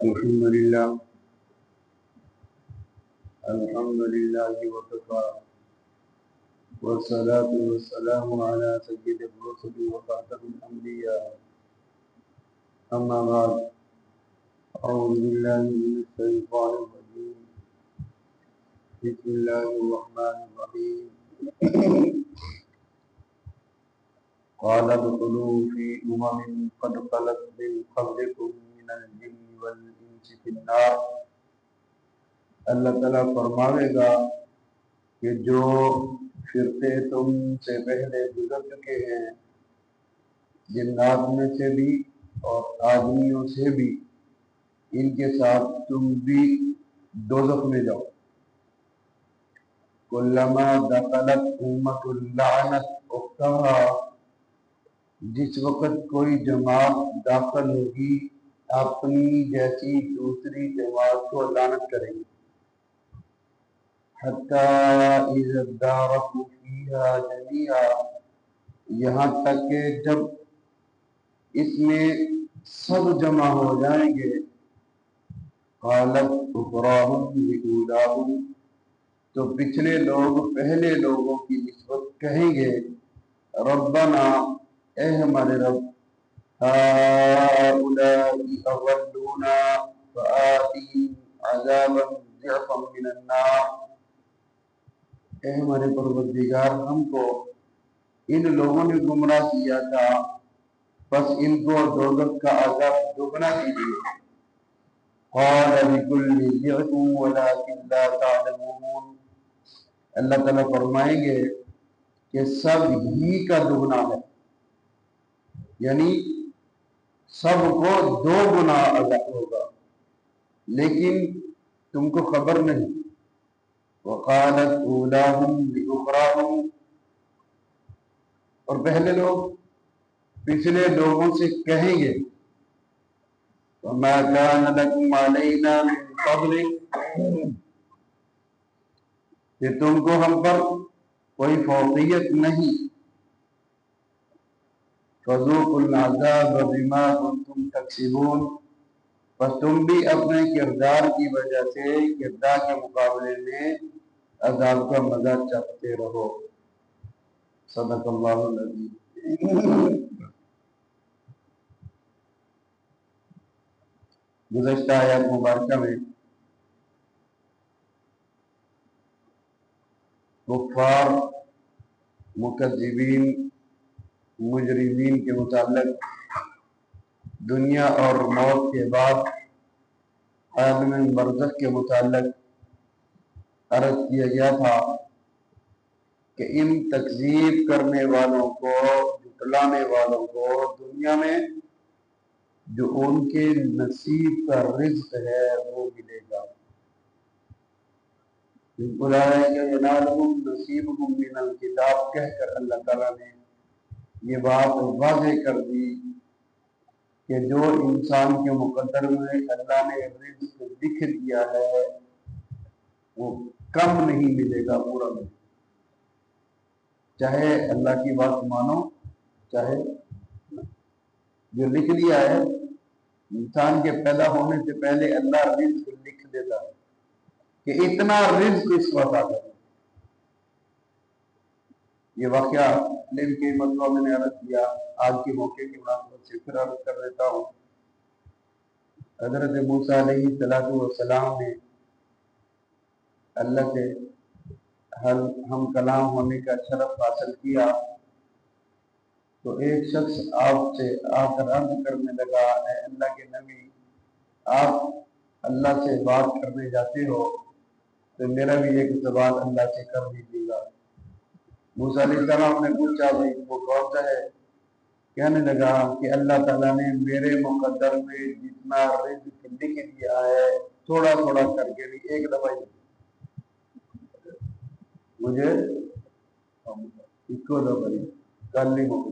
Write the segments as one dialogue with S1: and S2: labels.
S1: الحمد لله وكفى والصلاة والسلام على سيد الرسل وخاتم الأنبياء أما بعد أعوذ بالله من الشيطان الرجيم بسم الله الرحمن الرحيم قال ادخلوا في قد خلت من قبلكم من الجن والإنس في النار. اللہ تعالیٰ فرماوے گا کہ جو فرقے تم سے پہلے گزر چکے ہیں جنات میں سے بھی اور آدمیوں سے بھی، ان کے ساتھ تم بھی دوزخ میں جاؤ. کلما دخلت امت لعنت اختها، جس وقت کوئی جماعت داخل ہوگی اپنی جیسی دوسری جماعت کو لعنت کرے گی. حتی اذا ادارکوا فیہا جمیعا، یہاں تک کہ جب اس میں سب جمع ہو جائیں گے. قالت اخراہم لأولاہم، تو پچھلے لوگ پہلے لوگوں کی نسبت کہیں گے ربنا، اے ہمارے رب، هؤلاء اضلونا فآتihim عذابا ضعفا من النار. اے ہمارے پروردگار، ہم کو ان لوگوں نے گمراہ کیا تھا، بس ان کو دوزخ کا عذاب دگنا کیجیے. قال لكل ضعف ولكن لا تعلمون، اللہ تعالیٰ فرمائیں گے کہ سب ہی کا دگنا ہے، یعنی سب کو دو گنا عذاب ہوگا، لیکن تم کو خبر نہیں. وقالت اولاہم لاخراہم، اور پہلے لوگ پچھلے لوگوں سے کہیں گے وما كان لكم علينا من فضل، کہ تم کو ہم پر کوئی فوقیت نہیں. فذوقوا العذاب بما كنتم تكسبون، بس تم بھی اپنے کردار کی وجہ سے کردار کے مقابلے میں عذاب کا مزہ چکھتے رہو. صدق اللہ العظیم. گزشتہ آیات مبارکہ میں کفار، مکذبین، مجرمین کے متعلق دنیا اور موت کے بعد عالم برزخ کے متعلق عرض کیا گیا تھا کہ ان تکذیب کرنے والوں کو، جھٹلانے والوں کو دنیا میں جو ان کے نصیب کا رزق ہے وہ ملے گا. ينالهم نصیبهم من الکتاب کہہ کر اللہ تعالیٰ نے یہ بات واضح کر دی کہ جو انسان کے مقدر میں اللہ نے رزق لکھ دیا ہے وہ کم نہیں ملے گا، پورا ملے گا. چاہے اللہ کی بات مانو چاہے جو لکھ دیا ہے، انسان کے پیدا ہونے سے پہلے اللہ رزق لکھ دیتا ہے کہ اتنا رزق اس وقت آ جائے. یہ واقعہ علم کے مطلب میں نے عرض کیا، آج کے موقع کی مناسبت سے پھر عرض کر دیتا ہوں. حضرت موسیٰ علیہ السلام نے اللہ سے ہم کلام ہونے کا شرف حاصل کیا تو ایک شخص آپ سے آ کر عرض کرنے لگا، اے اللہ کے نبی، آپ اللہ سے بات کرنے جاتے ہو تو میرا بھی ایک سوال اللہ سے کر دیجیے گا. موسیٰ علیہ السلام نے پوچھا بھائی وہ کون سا ہے؟ کہنے لگا کہ اللہ تعالیٰ نے میرے مقدر میں جتنا رزق لکھ دیا ہے تھوڑا تھوڑا کر کے بھی ایک دفعہ مجھے کو دفعہ کل نہیں ہوگا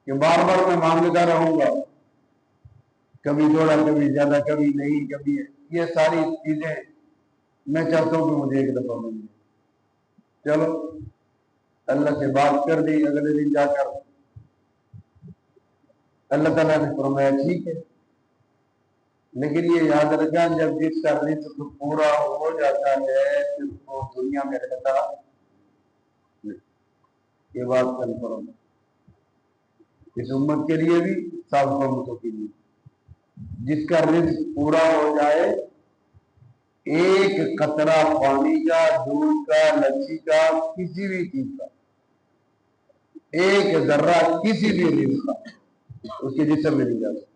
S1: کہ بار بار میں مانگتا رہوں گا، کبھی تھوڑا کبھی زیادہ کبھی نہیں کبھی. یہ ساری چیزیں میں چاہتا ہوں کہ مجھے ایک دفعہ مل جائے. چلو اللہ سے بات کر دی. اگلے دن جا کر اللہ تعالیٰ نے فرمایا ٹھیک ہے، لیکن یہ یاد رکھنا جب جس کا رزق پورا ہو جاتا ہے پھر وہ دنیا میں رہتا نہیں۔ یہ بات کنفرم اس امت کے لیے بھی سابقہ امتوں کے لیے، جس کا رزق پورا ہو جائے، ایک قطرہ پانی کا، دودھ کا، لچی کا، کسی بھی چیز کا، ایک ذرہ کسی بھی رزق کا اس کے جسم میں نہیں جا سکتا۔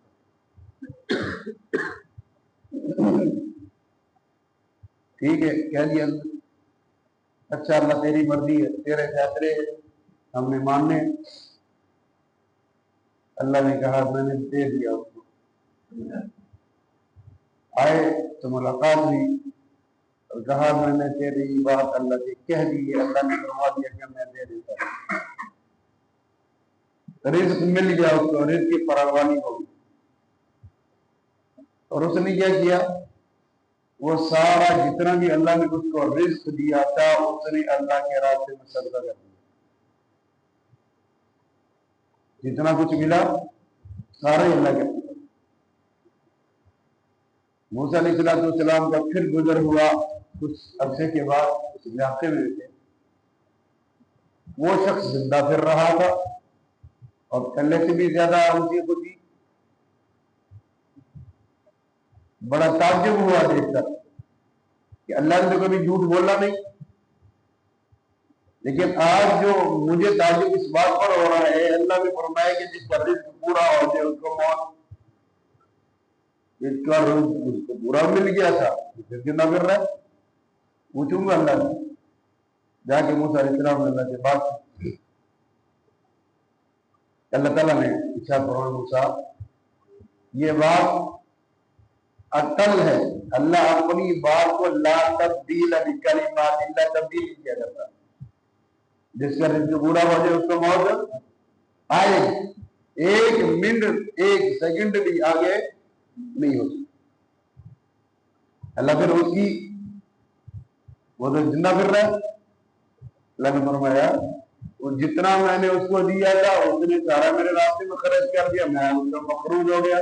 S1: ٹھیک ہے، کہہ دیا اچھا اللہ تیری مرضی ہے، تیرے فیصلے ہم نے ماننے۔ اللہ نے کہا میں نے دے دیا اس کو، آئے تو ملاقات ہوئی اور کہا میں نے تیری بات اللہ سے کہہ دی ہے، اللہ نے فرما دیا کہ میں دے دیتا ہوں۔ رزق مل گیا اس کو، رزق کی فراوانی ہوگی، اور اس نے کیا کیا، وہ سارا جتنا بھی اللہ نے اس کو رزق دیا تھا اس نے اللہ کے راستے میں صدقہ کر دیا۔ جتنا کچھ ملا سارے اللہ کے۔ موسیٰ علیہ السلام کا پھر گزر ہوا کچھ عرصے کے بعد، اس علاقے میں تھے، وہ شخص زندہ پھر رہا تھا اور پہلے سے بھی زیادہ اونچی خودی۔ بڑا تعجب ہوا دیکھ کر کہ اللہ نے تو کبھی جھوٹ بولا نہیں، لیکن آج جو مجھے تعجب اس بات پر ہو رہا ہے، اللہ نے فرمایا کہ جس کا رزق پورا ہو جائے اس کو موت، جس کا رزق اس کو پورا مل گیا تھا پھر کتنا کر رہا ہے، پوچھوں گا اللہ نے۔ جا کے موسیٰ علیہ السلام نے اللہ سے بات کی، اللہ تعالیٰ نے ارشاد فرمایا موسیٰ یہ بات عقل ہے، اللہ اپنی بات کو لا تبدیل لکلمات اللہ تبدیل نہیں کیا جاتا، جس کا رزق پورا ہو جائے اس کو موت آئے، ایک منٹ ایک سیکنڈ بھی آگے نہیں ہو سکتا۔ اللہ پھر اس کی وہ تو زندہ پھر رہا ہے، اللہ نے فرمایا وہ جتنا میں نے اس کو دیا تھا اس نے سارا میرے راستے میں خرچ کر دیا، میں اس کا مقروض ہو گیا۔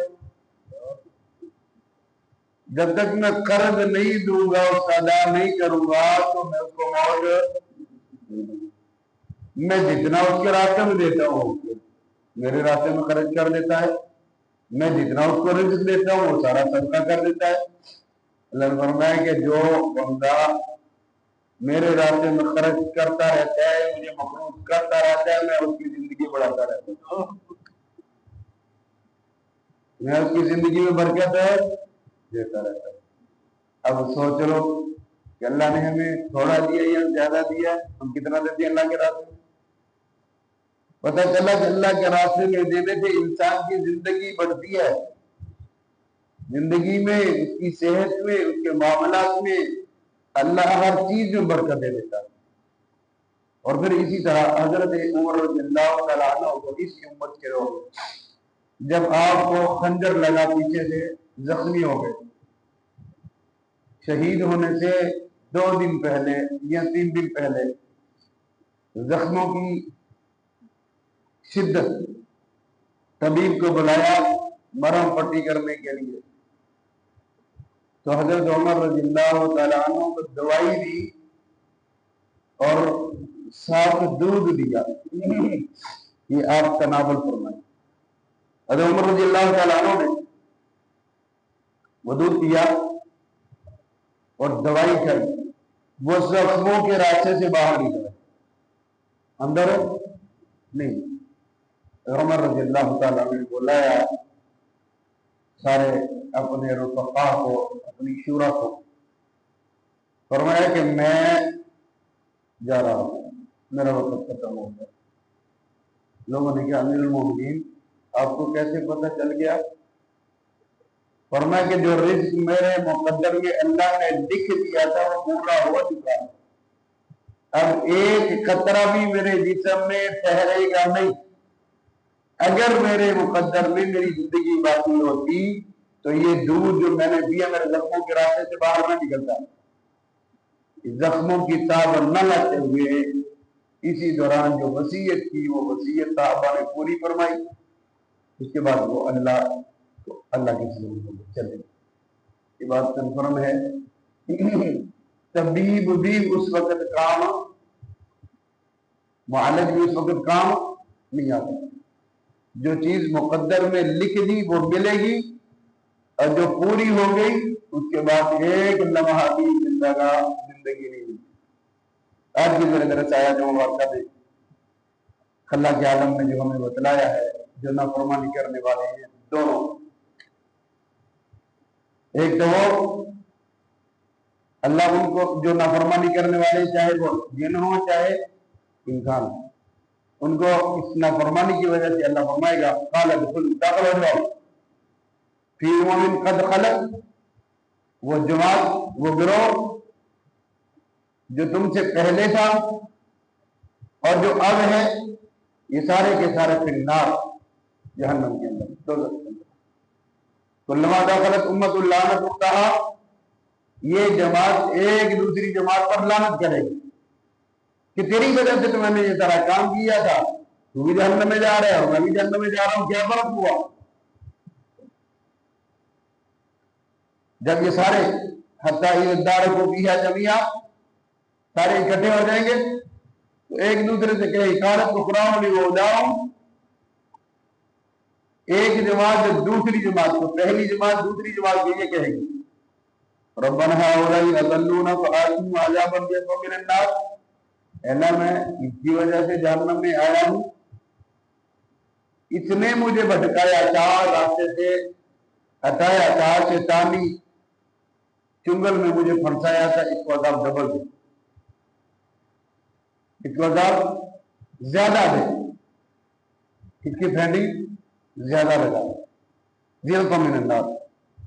S1: جب تک میں قرض نہیں دوں گا، اس کا ادا نہیں کروں گا تو میں اس کو موت، میں جتنا اس کے راستے میں دیتا ہوں میرے راستے میں خرچ کر دیتا ہے، میں جتنا اس کو رزق دیتا ہوں وہ سارا صدقہ کر دیتا ہے۔ اللہ نے فرمایا کہ جو بندہ میرے راستے میں خرچ کرتا رہتا ہے، مجھے مقروض کرتا رہتا ہے، میں اس کی زندگی بڑھاتا رہتا ہوں، میں اس کی زندگی میں برکت دیتا رہتا ہوں۔ اب سوچ لو کہ اللہ نے ہمیں تھوڑا دیا یا زیادہ دیا، ہم کتنا دیتے ہیں اللہ کے راستے میں؟ پتہ چلا کہ اللہ کے راستے میں دینے سے انسان کی زندگی بڑھتی ہے، زندگی میں، اس کی صحت میں، اس کے معاملات میں اللہ ہر چیز میں برکت دے دیتا ہے۔ اور پھر اسی طرح حضرت عمر رضی اللہ تعالیٰ عنہ کو اس امت کے لوگ جب آپ کو خنجر لگا پیچھے سے زخمی ہو گئے، شہید ہونے سے 2 دن پہلے یا 3 دن پہلے زخموں کی شدت، طبیب کو بلایا مرہم پٹی کرنے کے لیے، تو حضرت عمر رضی اللہ تعالیٰ عنہ کو دوائی دی اور صاف دودھ دیا، یہ آپ تناول فرمائیں۔ حضرت عمر رضی اللہ تعالیٰ عنہ نے وہ دودھ پیا اور دوائی کھائی، وہ زخموں کے راستے سے باہر نکلا، اندر نہیں۔ عمر رضی اللہ تعالیٰ عنہ نے بلایا سارے اپنے رفقا کو، اپنی شورا کو، فرمایا کہ میں جا رہا ہوں، میرا وقت ختم ہو گیا۔ لوگوں نے کہا امیر المومنین آپ کو کیسے پتہ چل گیا؟ فرمایا کہ جو رزق میرے مقدر میں اللہ نے لکھ دیا تھا وہ پورا ہو چکا ہے، اب ایک قطرہ بھی میرے جسم میں ٹھہرے گا نہیں۔ اگر میرے مقدر میں میری زندگی باقی ہوتی تو یہ دودھ جو میں نے دیا میرے زخموں کے راستے سے باہر نہ نکلتا، زخموں کی تاب نہ لاتے ہوئے اسی دوران جو وصیت کی وہ وصیت صحابہ نے پوری فرمائی، اس کے بعد وہ اللہ کے سلم چلے۔ یہ بات کنفرم ہے۔ طبیب بھی اس وقت کام، معالج بھی اس وقت کام نہیں آتا۔ جو چیز مقدر میں لکھ دی وہ ملے گی، اور جو پوری ہو گئی اس کے بعد ایک لمحہ بھی زندگی نہیں ملتی۔ آج بھی میرے درس آیا جو واقعہ دے اللہ کے عالم نے جو ہمیں بتلایا ہے، جو نافرمانی کرنے والے ہیں دونوں، ایک تو وہ اللہ ان کو جو نافرمانی کرنے والے چاہے وہ جن ہوں چاہے انسان، ان کو اس نافرمانی کی وجہ سے اللہ فرمائے گا قال ادخلوا داخل ہو جاؤ فی امم قد خلت، وہ جماعت وہ گروہ جو تم سے پہلے تھا اور جو اب ہے، یہ سارے کے سارے فی النار، جہنم کے اندر، دوزخ کے اندر۔ کلما دخلت امت لعنت اختها، یہ جماعت ایک دوسری جماعت پر لعنت کرے گی کہ تیری وجہ سے تو میں نے یہ سارا کام کیا تھا، تو بھی جہنم میں جا رہے ہو، میں بھی جہنم میں جا رہا ہوں، کیا فرق ہوا؟ جب یہ سارے حتی الدار کو بھی ہے جميعا، سارے اکٹھے ہو جائیں گے تو ایک دوسرے سے کہے قالت اخراهم لاولاهم، ایک جماعت دوسری جماعت کو، پہلی جماعت دوسری جماعت کو یہ کہے گی ربنا هؤلاء اضلونا فآتهم عذابا ضعفا من النار، اللہ میں اس کی وجہ سے جہنم میں آیا ہوں، اس نے مجھے بھٹکایا چار راستے سے، ہٹایا چار شیطانی چنگل میں مجھے پھنسایا تھا، اس کو عذاب ڈبل دے، اس کو عذاب زیادہ دے، اس کی پھینڈنگ زیادہ لگا ضعفا من النار۔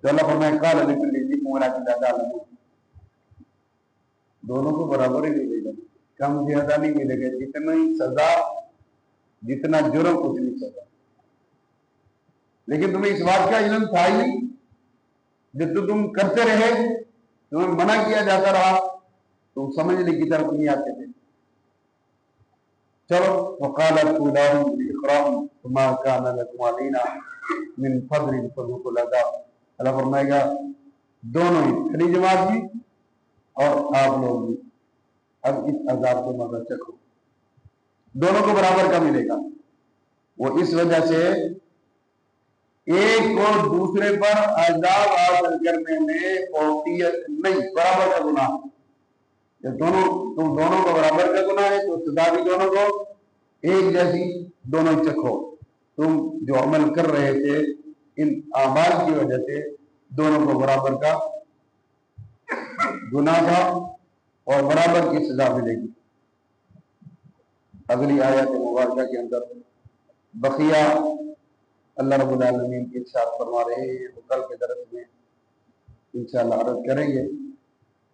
S1: تو اللہ فرمائے قال لكل ذنب ولكن لا تعلمون، دونوں کو برابر ہی ملے گا، کم زیادہ نہیں ملے گا، جتنا ہی سزا جتنا جرم اتنی سزا۔ لیکن تمہیں اس بات کا علم تھا ہی نہیں، جب تو تم کرتے رہے، تمہیں منع کیا جاتا رہا، تم سمجھنے کی طرف نہیں آتے تھے۔ چلو وقال اولاهم باقرارهم فما كان لكم علينا من فضل فذوقوا العذاب، اللہ فرمائے گا دونوں ہی، پہلی جماعت بھی اور آپ لوگ بھی، اب اس عذاب کو مزہ چکھو، دونوں کو برابر کا ملے گا۔ وہ اس وجہ سے ایک کو دوسرے پر عذاب حاصل کرنے میں فوقیت نہیں، برابر کا گناہ، جب تم دونوں کو برابر کا گناہ ہے تو سزا بھی دونوں کو ایک جیسی، دونوں چکھو۔ تم جو عمل کر رہے تھے ان اعمال کی وجہ سے دونوں کو برابر کا گناہ تھا اور برابر کی سزا ملے گی۔ اگلی آیت مبارکہ کے اندر بقیہ اللہ رب العالمین ارشاد فرما رہے ہیں، وہ کل کے درس میں انشاءاللہ عرض کریں گے۔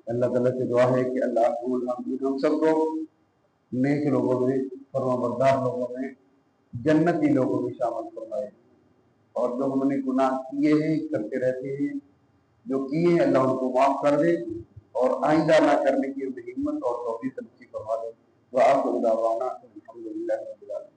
S1: اللہ تعالیٰ سے دعا ہے کہ اللہ ہم سب کو نیک لوگوں میں، فرما بردار لوگوں میں، جنتی لوگوں میں شامل فرمائے، اور جو ہم نے گناہ کیے ہیں کرتے رہتے ہیں، جو کیے اللہ ان کو معاف کر دے اور آئندہ نہ کرنے کی ہمت اور توفیق نصیب فرما دے۔ وآخر دعوانا الحمدللہ رب العالمین۔